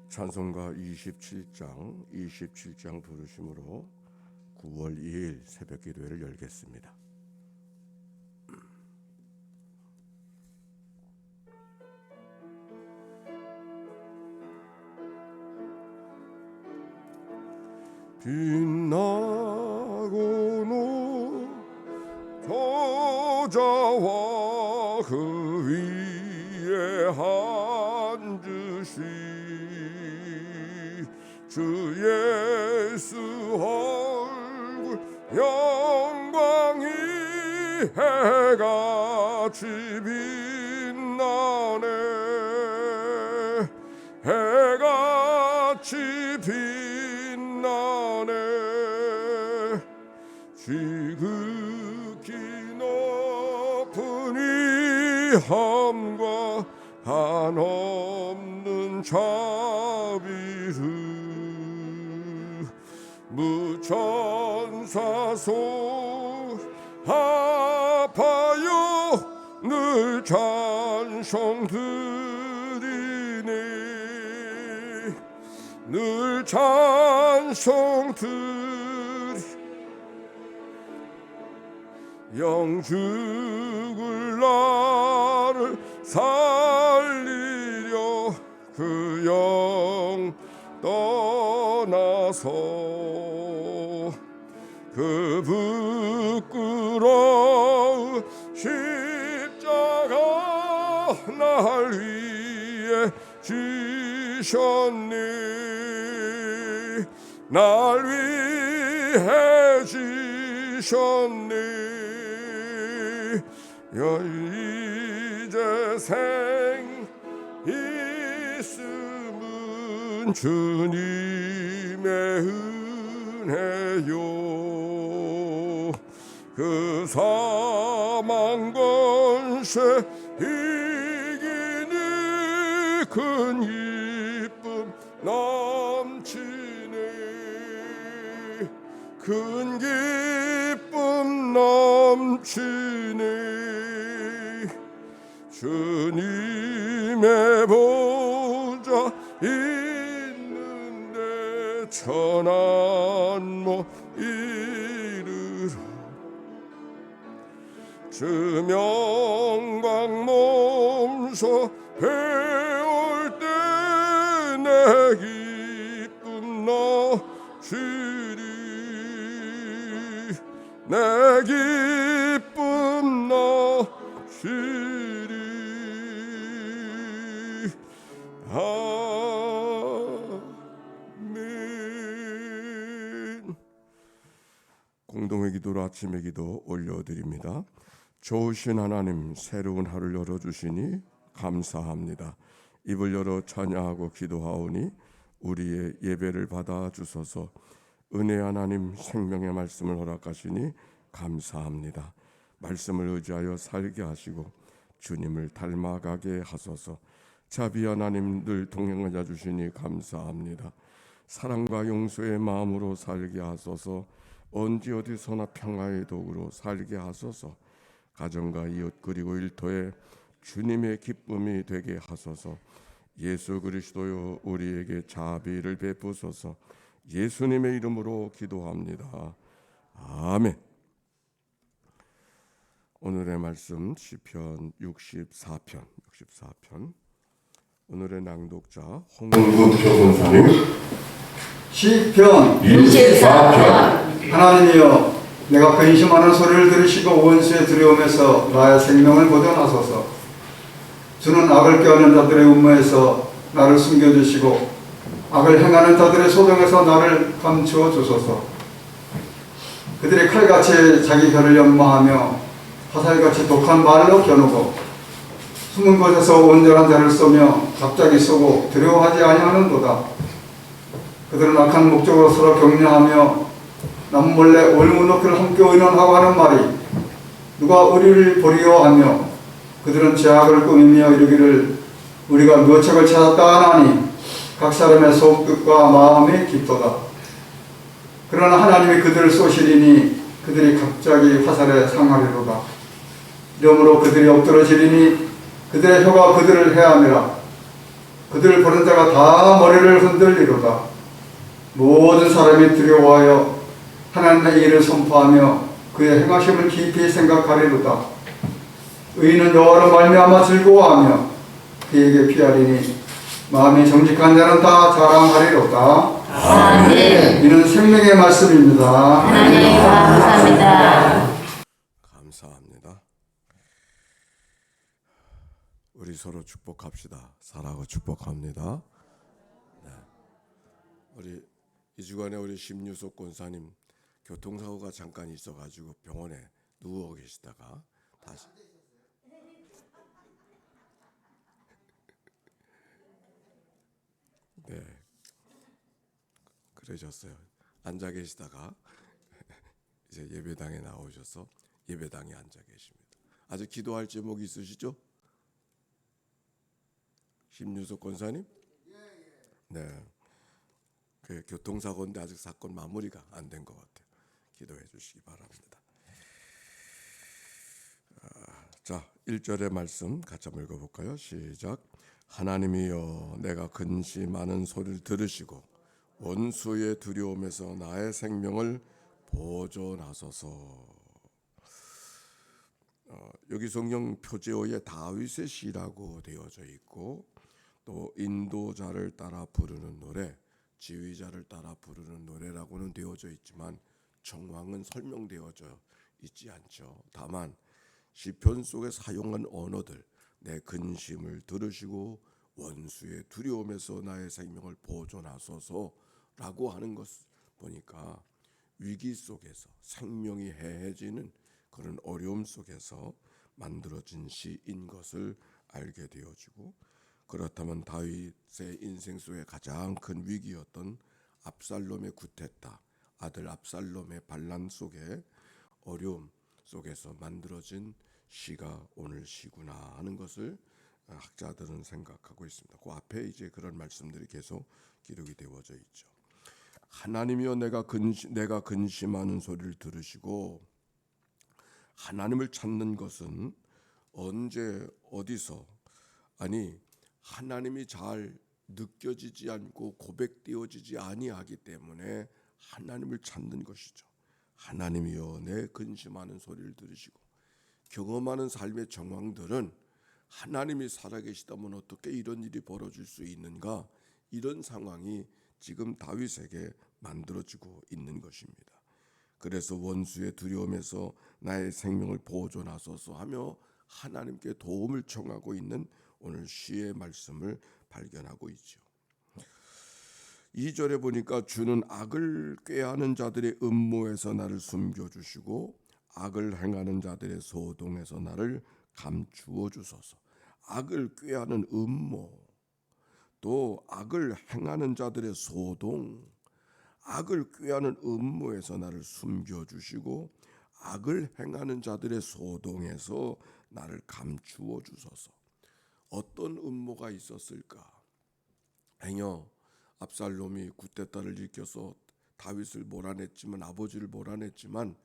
찬송가 27장 부르심으로 9월 2일 새벽 기도회를 열겠습니다. 빛나고 저자와 그 위에 앉으신 주 예수 얼굴 영광이 해같이 빛나네. 해같이 빛나네. 지극히 높은 위엄과 한없는 자비를 무천사 소합하여 늘 찬송 드리네. 늘 찬송 영 죽을 나를 살리려 그 영 떠나서 그 부끄러운 십자가 날 위해 지셨네. 날 위해 지셨네. 이제 생 있음은 주님의 은혜요. 그 사망 권세 이기니 큰 기쁨 넘치네. 큰 기쁨 넘치네. 주님의 보좌 있는데 천한 못 이르러 주 명광 몸소 배울 때 내 기쁨 넘치리. 내 기쁨 넘치리. 아멘. 공동의 기도로 아침의 기도 올려드립니다. 좋으신 하나님, 새로운 하루를 열어주시니 감사합니다. 입을 열어 찬양하고 기도하오니 우리의 예배를 받아주소서. 은혜 하나님, 생명의 말씀을 허락하시니 감사합니다. 말씀을 의지하여 살게 하시고 주님을 닮아가게 하소서. 자비 하나님, 늘 동행하여 주시니 감사합니다. 사랑과 용서의 마음으로 살게 하소서. 언제 어디서나 평화의 도구로 살게 하소서. 가정과 이웃 그리고 일터에 주님의 기쁨이 되게 하소서. 예수 그리스도여, 우리에게 자비를 베푸소서. 예수님의 이름으로 기도합니다. 아멘. 오늘의 말씀 시편 64편. 오늘의 낭독자 홍국표 권사님. 시편 64편. 하나님이여, 내가 근심하는 소리를 들으시고 원수의 두려움에서 나의 생명을 보존하소서. 주는 악을 꾀하는 자들의 음모에서 나를 숨겨주시고 악을 행하는 자들의 소동에서 나를 감추어 주소서. 그들이 칼같이 자기 혀를 연마하며 화살같이 독한 말로 겨누고 숨은 곳에서 온전한 자를 쏘며 갑자기 쏘고 두려워하지 아니하는도다. 그들은 악한 목적으로 서로 격려하며 남 몰래 올무너크를 함께 의논하고 하는 말이 누가 우리를 보리요 하며 그들은 죄악을 꾸미며 이르기를 우리가 묘책을 찾았다 하나니 각 사람의 속뜻과 마음이 깊도다. 그러나 하나님이 그들을 쏘시리니 그들이 갑자기 화살에 상하리로다. 이러므로 그들이 엎드러지리니 그들의 혀가 그들을 해함이라. 그들 보는 자가 다 머리를 흔들리로다. 모든 사람이 두려워하여 하나님의 일을 선포하며 그의 행하심을 깊이 생각하리로다. 의인은 여호와로 말미암아 즐거워하며 그에게 피하리니 마음이 정직한 자는 다 자랑하리로다. 아멘. 이는 생명의 말씀입니다. 하나님 감사합니다. 감사합니다. 우리 서로 축복합시다. 사랑하고 축복합니다. 네. 우리 이 주간에 우리 심유석 권사님 교통사고가 잠깐 있어가지고 병원에 누워 계시다가 다시 네 그러셨어요. 앉아 계시다가 이제 예배당에 나오셔서 예배당에 앉아 계십니다. 아직 기도할 제목 있으시죠? 심유석 권사님? 네. 그 교통사고인데 아직 사건 마무리가 안 된 것 같아요. 기도해 주시기 바랍니다. 자, 1절의 말씀 같이 한번 읽어볼까요? 시작. 하나님이여 내가 근심하는 소리를 들으시고 원수의 두려움에서 나의 생명을 보존하소서. 여기 성경 표제어에 다윗의 시라고 되어져 있고 또 인도자를 따라 부르는 노래, 지휘자를 따라 부르는 노래라고는 되어져 있지만 정황은 설명되어져 있지 않죠. 다만 시편 속에 사용한 언어들, 내 근심을 들으시고 원수의 두려움에서 나의 생명을 보존하소서라고 하는 것을 보니까 위기 속에서 생명이 해해지는 그런 어려움 속에서 만들어진 시인 것을 알게 되어지고, 그렇다면 다윗의 인생 속에 가장 큰 위기였던 압살롬의 구테타, 아들 압살롬의 반란 속에 어려움 속에서 만들어진 시가 오늘 시구나 하는 것을 학자들은 생각하고 있습니다. 그 앞에 이제 그런 말씀들이 계속 기록이 되어져 있죠. 하나님이여 내가 근심하는 소리를 들으시고, 하나님을 찾는 것은 언제 어디서, 아니 하나님이 잘 느껴지지 않고 고백되어지지 아니하기 때문에 하나님을 찾는 것이죠. 하나님이여 내 근심하는 소리를 들으시고, 경험하는 삶의 정황들은 하나님이 살아계시다면 어떻게 이런 일이 벌어질 수 있는가, 이런 상황이 지금 다윗에게 만들어지고 있는 것입니다. 그래서 원수의 두려움에서 나의 생명을 보존하소서 하며 하나님께 도움을 청하고 있는 오늘 시의 말씀을 발견하고 있죠. 2절에 보니까 주는 악을 꾀하는 자들의 음모에서 나를 숨겨주시고 악을 행하는 자들의 소동에서 나를 감추어 주소서. 악을 꾀하는 음모, 또 악을 행하는 자들의 소동, 악을 꾀하는 음모에서 나를 숨겨주시고 악을 행하는 자들의 소동에서 나를 감추어 주소서. 어떤 음모가 있었을까? 행여 압살롬이 구테타를 일으켜서 다윗을 몰아냈지만, 아버지를 몰아냈지만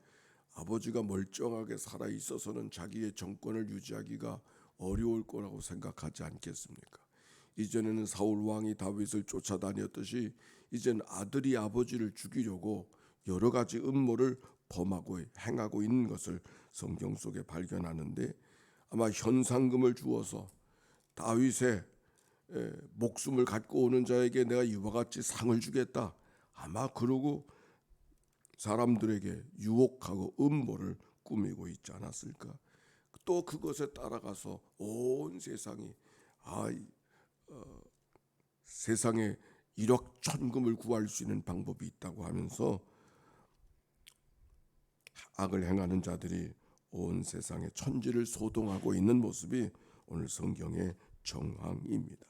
아버지가 멀쩡하게 살아 있어서는 자기의 정권을 유지하기가 어려울 거라고 생각하지 않겠습니까? 이전에는 사울 왕이 다윗을 쫓아다녔듯이 이젠 아들이 아버지를 죽이려고 여러 가지 음모를 범하고 행하고 있는 것을 성경 속에 발견하는데, 아마 현상금을 주어서 다윗의 목숨을 갖고 오는 자에게 내가 이와 같이 상을 주겠다, 아마 그러고 사람들에게 유혹하고 음모를 꾸미고 있지 않았을까? 또 그것에 따라가서 온 세상이 세상에 1억 천금을 구할 수 있는 방법이 있다고 하면서 악을 행하는 자들이 온 세상에 천지를 소동하고 있는 모습이 오늘 성경의 정황입니다.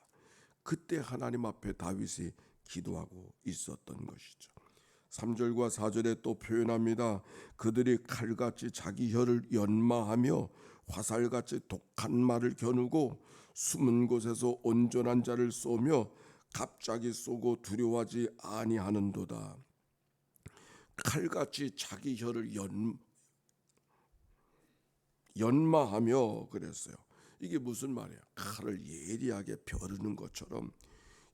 그때 하나님 앞에 다윗이 기도하고 있었던 것이죠. 3절과 4절에 또 표현합니다. 그들이 칼같이 자기 혀를 연마하며 화살같이 독한 말을 겨누고 숨은 곳에서 온전한 자를 쏘며 갑자기 쏘고 두려워하지 아니하는도다. 칼같이 자기 혀를 연마하며 그랬어요. 이게 무슨 말이야? 칼을 예리하게 벼르는 것처럼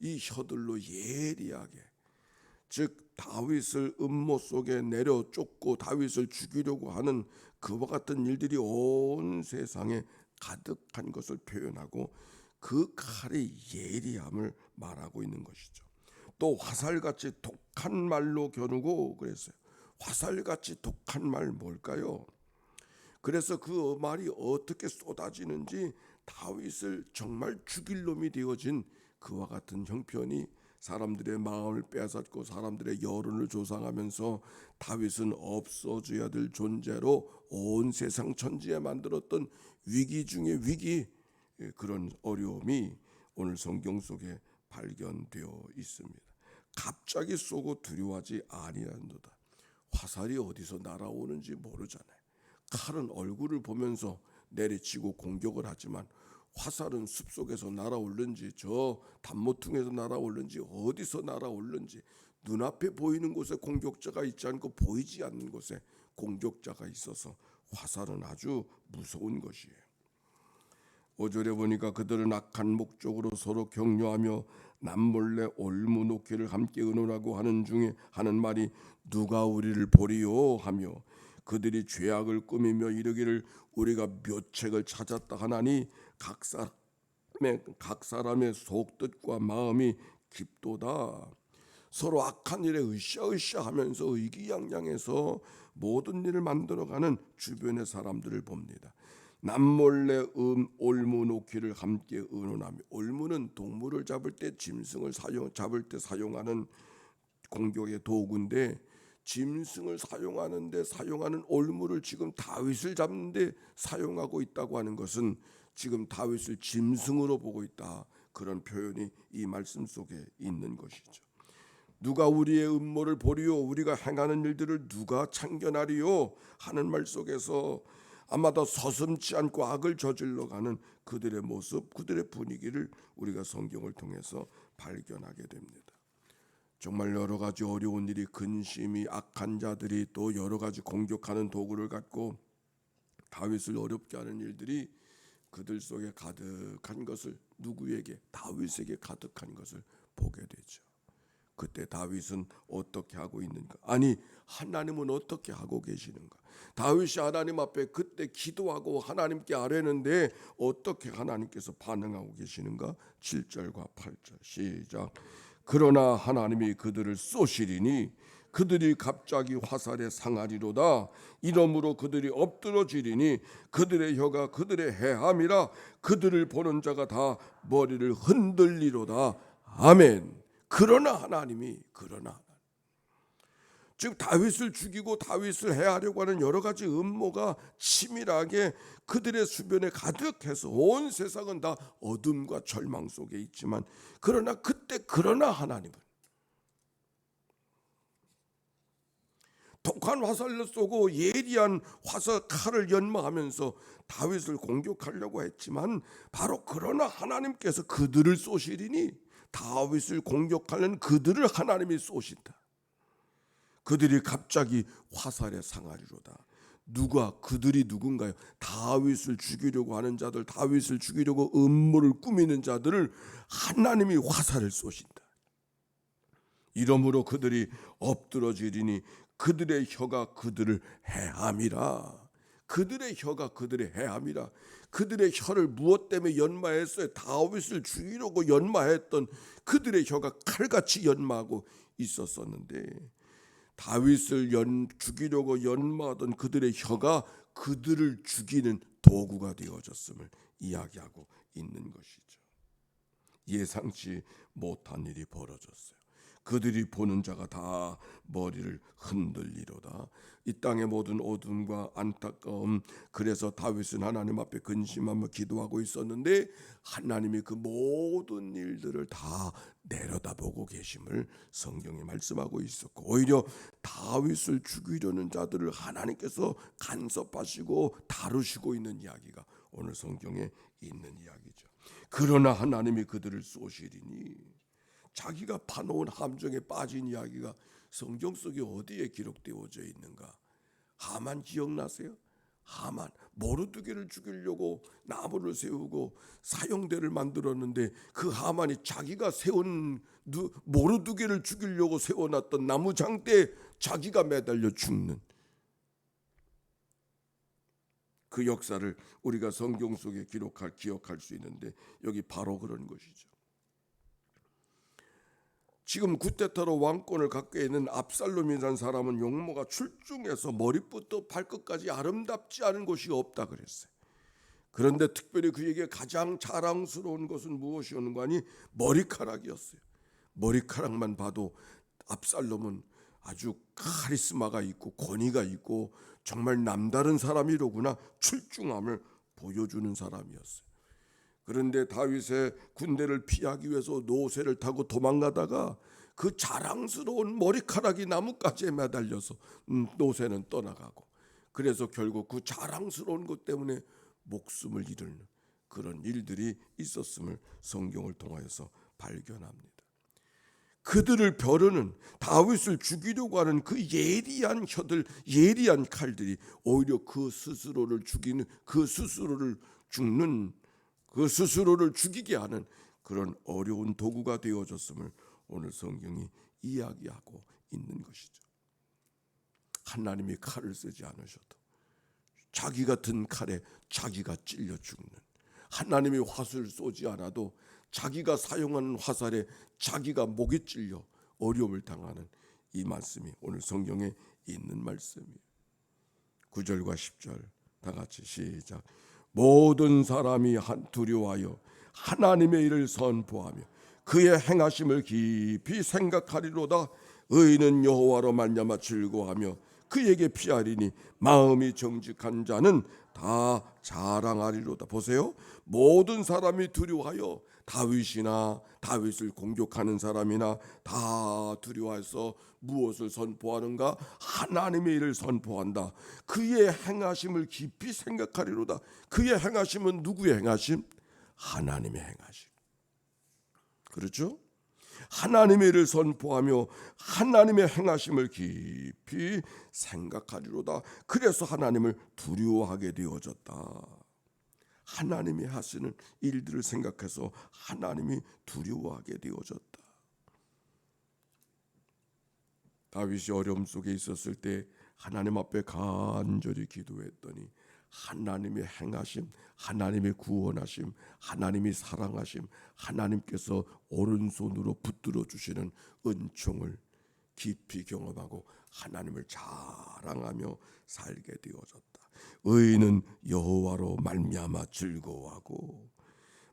이 혀들로 예리하게, 즉 다윗을 음모 속에 내려 쫓고 다윗을 죽이려고 하는 그와 같은 일들이 온 세상에 가득한 것을 표현하고 그 칼의 예리함을 말하고 있는 것이죠. 또 화살같이 독한 말로 겨누고 그랬어요. 화살같이 독한 말 뭘까요? 그래서 그 말이 어떻게 쏟아지는지 다윗을 정말 죽일 놈이 되어진 그와 같은 형편이 사람들의 마음을 빼앗았고 사람들의 여론을 조상하면서 다윗은 없어져야 될 존재로 온 세상 천지에 만들었던 위기 중의 위기, 그런 어려움이 오늘 성경 속에 발견되어 있습니다. 갑자기 쏘고 두려워하지 아니하노다. 화살이 어디서 날아오는지 모르잖아요. 칼은 얼굴을 보면서 내리치고 공격을 하지만 화살은 숲속에서 날아올는지 저 단모퉁에서 날아올는지 어디서 날아올는지 눈앞에 보이는 곳에 공격자가 있지 않고 보이지 않는 곳에 공격자가 있어서 화살은 아주 무서운 것이에요. 5절에 보니까 그들은 악한 목적으로 서로 격려하며 남몰래 올무놓기를 함께 의논하고 하는 중에 하는 말이 누가 우리를 보리요 하며 그들이 죄악을 꾸미며 이르기를 우리가 묘책을 찾았다 하나니 각 사람의 속뜻과 마음이 깊도다. 서로 악한 일에 으쌰으쌰하면서 의기양양해서 모든 일을 만들어가는 주변의 사람들을 봅니다. 남몰래 올무놓기를 함께 의논하며, 올무는 동물을 잡을 때 짐승을 잡을 때 사용하는 공격의 도구인데 짐승을 사용하는데 사용하는 올무를 지금 다윗을 잡는데 사용하고 있다고 하는 것은 지금 다윗을 짐승으로 보고 있다, 그런 표현이 이 말씀 속에 있는 것이죠. 누가 우리의 음모를 보리요, 우리가 행하는 일들을 누가 참견하리요 하는 말 속에서 아마도 서슴지 않고 악을 저질러가는 그들의 모습, 그들의 분위기를 우리가 성경을 통해서 발견하게 됩니다. 정말 여러 가지 어려운 일이, 근심이, 악한 자들이 또 여러 가지 공격하는 도구를 갖고 다윗을 어렵게 하는 일들이 그들 속에 가득한 것을, 누구에게? 다윗에게 가득한 것을 보게 되죠. 그때 다윗은 어떻게 하고 있는가? 아니, 하나님은 어떻게 하고 계시는가? 다윗이 하나님 앞에 그때 기도하고 하나님께 아뢰는데 어떻게 하나님께서 반응하고 계시는가? 7절과 8절 시작. 그러나 하나님이 그들을 쏘시리니 그들이 갑자기 화살에 상하리로다. 이러므로 그들이 엎드러지리니 그들의 혀가 그들의 해함이라. 그들을 보는 자가 다 머리를 흔들리로다. 아멘. 그러나 하나님이, 즉 다윗을 죽이고 다윗을 해하려고 하는 여러 가지 음모가 치밀하게 그들의 주변에 가득해서 온 세상은 다 어둠과 절망 속에 있지만, 그러나 하나님은 독한 화살을 쏘고 예리한 화살 칼을 연마하면서 다윗을 공격하려고 했지만, 바로 그러나 하나님께서 그들을 쏘시리니, 다윗을 공격하는 그들을 하나님이 쏘신다. 그들이 갑자기 화살에 상하리로다. 그들이 누군가요? 다윗을 죽이려고 하는 자들, 다윗을 죽이려고 음모를 꾸미는 자들을 하나님이 화살을 쏘신다. 이러므로 그들이 엎드러지리니 그들의 혀가 그들을 해함이라. 그들의 혀가 그들의 해함이라. 그들의 혀를 무엇 때문에 연마했어요? 다윗을 죽이려고 연마했던 그들의 혀가 칼같이 연마하고 있었었는데, 다윗을 죽이려고 연마하던 그들의 혀가 그들을 죽이는 도구가 되어졌음을 이야기하고 있는 것이죠. 예상치 못한 일이 벌어졌어요. 그들이 보는 자가 다 머리를 흔들리로다. 이 땅의 모든 어둠과 안타까움, 그래서 다윗은 하나님 앞에 근심하며 기도하고 있었는데 하나님이 그 모든 일들을 다 내려다보고 계심을 성경에 말씀하고 있었고, 오히려 다윗을 죽이려는 자들을 하나님께서 간섭하시고 다루시고 있는 이야기가 오늘 성경에 있는 이야기죠. 그러나 하나님이 그들을 쏘시리니, 자기가 파놓은 함정에 빠진 이야기가 성경 속에 어디에 기록되어져 있는가? 하만 기억나세요? 하만 모르드게를 죽이려고 나무를 세우고 사형대를 만들었는데 그 하만이 자기가 세운 모르드게를 죽이려고 세워놨던 나무 장대에 자기가 매달려 죽는 그 역사를 우리가 성경 속에 기억할 수 있는데 여기 바로 그런 것이죠. 지금 구테타로 왕권을 갖게 있는 압살롬이라는 사람은 용모가 출중해서 머리부터 발끝까지 아름답지 않은 곳이 없다 그랬어요. 그런데 특별히 그에게 가장 자랑스러운 것은 무엇이었는가 하니 머리카락이었어요. 머리카락만 봐도 압살롬은 아주 카리스마가 있고 권위가 있고 정말 남다른 사람이로구나 출중함을 보여주는 사람이었어요. 그런데 다윗의 군대를 피하기 위해서 노새를 타고 도망가다가 그 자랑스러운 머리카락이 나뭇가지에 매달려서 노새는 떠나가고 그래서 결국 그 자랑스러운 것 때문에 목숨을 잃는 그런 일들이 있었음을 성경을 통하여서 발견합니다. 그들을 벼르는 다윗을 죽이려고 하는 그 예리한 혀들, 예리한 칼들이 오히려 그 스스로를 죽이는 그 스스로를 죽이게 하는 그런 어려운 도구가 되어졌음을 오늘 성경이 이야기하고 있는 것이죠. 하나님이 칼을 쓰지 않으셔도 자기가 든 칼에 자기가 찔려 죽는, 하나님이 화살을 쏘지 않아도 자기가 사용하는 화살에 자기가 목이 찔려 어려움을 당하는 이 말씀이 오늘 성경에 있는 말씀이에요. 9절과 10절 다 같이 시작. 모든 사람이 두려워하여 하나님의 일을 선포하며 그의 행하심을 깊이 생각하리로다. 의인은 여호와로 말미암아 즐거워하며 그에게 피하리니 마음이 정직한 자는 다 자랑하리로다. 보세요. 모든 사람이 두려워하여 다윗이나 다윗을 공격하는 사람이나 다 두려워해서 무엇을 선포하는가? 하나님의 일을 선포한다. 그의 행하심을 깊이 생각하리로다. 그의 행하심은 누구의 행하심? 하나님의 행하심. 그렇죠? 하나님의 일을 선포하며 하나님의 행하심을 깊이 생각하리로다. 그래서 하나님을 두려워하게 되어졌다. 하나님이 하시는 일들을 생각해서 하나님이 두려워하게 되어졌다. 다윗이 어려움 속에 있었을 때 하나님 앞에 간절히 기도했더니 하나님의 행하심, 하나님의 구원하심, 하나님이 사랑하심, 하나님께서 오른손으로 붙들어 주시는 은총을 깊이 경험하고 하나님을 자랑하며 살게 되어졌다. 의인은 여호와로 말미암아 즐거워하고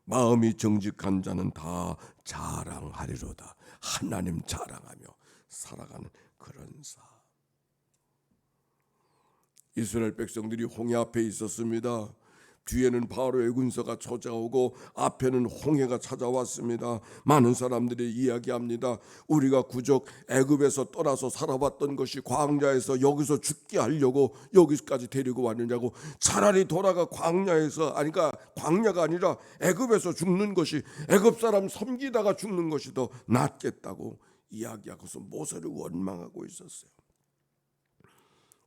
마음이 정직한 자는 다 자랑하리로다. 하나님 자랑하며 살아가는 그런 삶. 이스라엘 백성들이 홍해 앞에 있었습니다. 뒤에는 바로의 군사가 찾아오고 앞에는 홍해가 찾아왔습니다. 많은 사람들이 이야기합니다. 우리가 구적 애굽에서 떠나서 살아왔던 것이 광야에서 여기서 죽게 하려고 여기까지 데리고 왔느냐고. 차라리 돌아가 그러니까 광야가 아니라 애굽에서 죽는 것이, 애굽 사람 섬기다가 죽는 것이 더 낫겠다고 이야기하고서 모세를 원망하고 있었어요.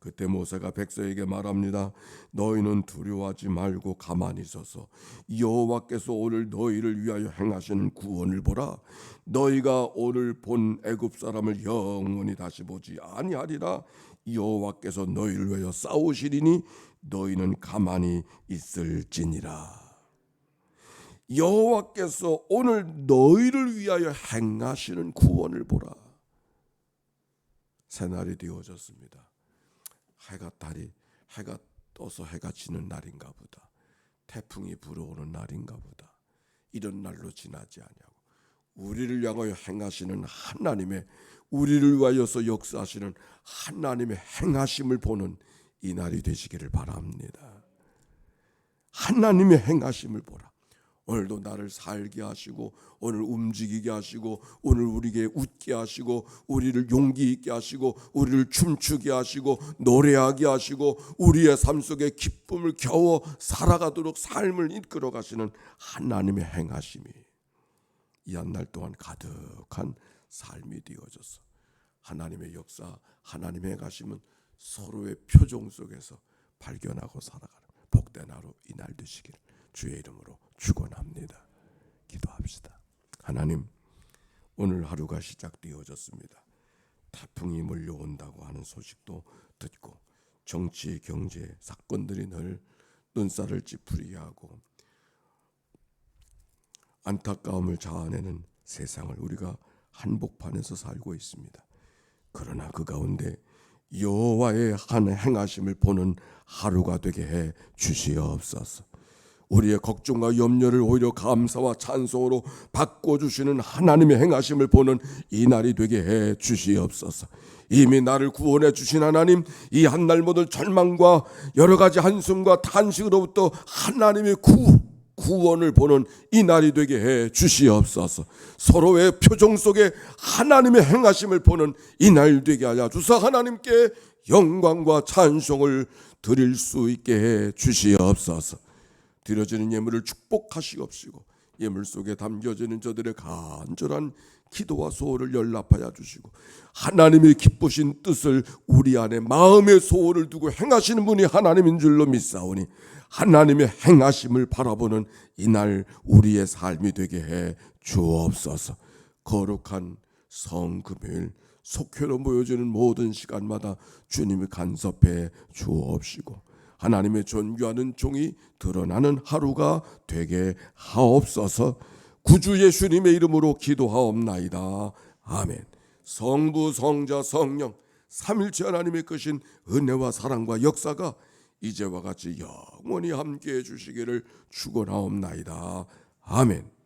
그때 모세가 백성에게 말합니다. 너희는 두려워하지 말고 가만히 있어서 여호와께서 오늘 너희를 위하여 행하시는 구원을 보라. 너희가 오늘 본 애굽 사람을 영원히 다시 보지 아니하리라. 여호와께서 너희를 위하여 싸우시리니 너희는 가만히 있을지니라. 여호와께서 오늘 너희를 위하여 행하시는 구원을 보라. 새날이 되어졌습니다. 해가 떠서 해가 지는 날인가 보다. 태풍이 불어오는 날인가 보다. 이런 날로 지나지 아니하고 우리를 향하여 행하시는 하나님의, 우리를 위하여서 역사하시는 하나님의 행하심을 보는 이 날이 되시기를 바랍니다. 하나님의 행하심을 보라. 오늘도 나를 살게 하시고 오늘 움직이게 하시고 오늘 우리에게 웃게 하시고 우리를 용기 있게 하시고 우리를 춤추게 하시고 노래하게 하시고 우리의 삶 속에 기쁨을 겨워 살아가도록 삶을 이끌어 가시는 하나님의 행하심이 이 한 날 동안 가득한 삶이 되어져서 하나님의 역사, 하나님의 행하심은 서로의 표정 속에서 발견하고 살아가는 복된 하루 이날 되시기를 주의 이름으로 축원합니다. 기도합시다. 하나님, 오늘 하루가 시작되어졌습니다. 태풍이 몰려온다고 하는 소식도 듣고 정치, 경제, 사건들이 늘 눈살을 찌푸리게 하고 안타까움을 자아내는 세상을 우리가 한복판에서 살고 있습니다. 그러나 그 가운데 여호와의 행하심을 보는 하루가 되게 해 주시옵소서. 우리의 걱정과 염려를 오히려 감사와 찬송으로 바꿔주시는 하나님의 행하심을 보는 이 날이 되게 해 주시옵소서. 이미 나를 구원해 주신 하나님, 이 한날 모든 절망과 여러 가지 한숨과 탄식으로부터 하나님의 구원을 보는 이 날이 되게 해 주시옵소서. 서로의 표정 속에 하나님의 행하심을 보는 이 날 되게 하여 주사 하나님께 영광과 찬송을 드릴 수 있게 해 주시옵소서. 드려지는 예물을 축복하시옵시고 예물 속에 담겨지는 저들의 간절한 기도와 소원을 연락하여 주시고 하나님의 기쁘신 뜻을 우리 안에 마음의 소원을 두고 행하시는 분이 하나님인 줄로 믿사오니 하나님의 행하심을 바라보는 이날 우리의 삶이 되게 해 주옵소서. 거룩한 성금요일 속회로 모여지는 모든 시간마다 주님이 간섭해 주옵시고 하나님의 존귀하는 종이 드러나는 하루가 되게 하옵소서. 구주 예수님의 이름으로 기도하옵나이다. 아멘. 성부, 성자, 성령 삼일체 하나님의 크신 은혜와 사랑과 역사가 이제와 같이 영원히 함께해 주시기를 축원하옵나이다. 아멘.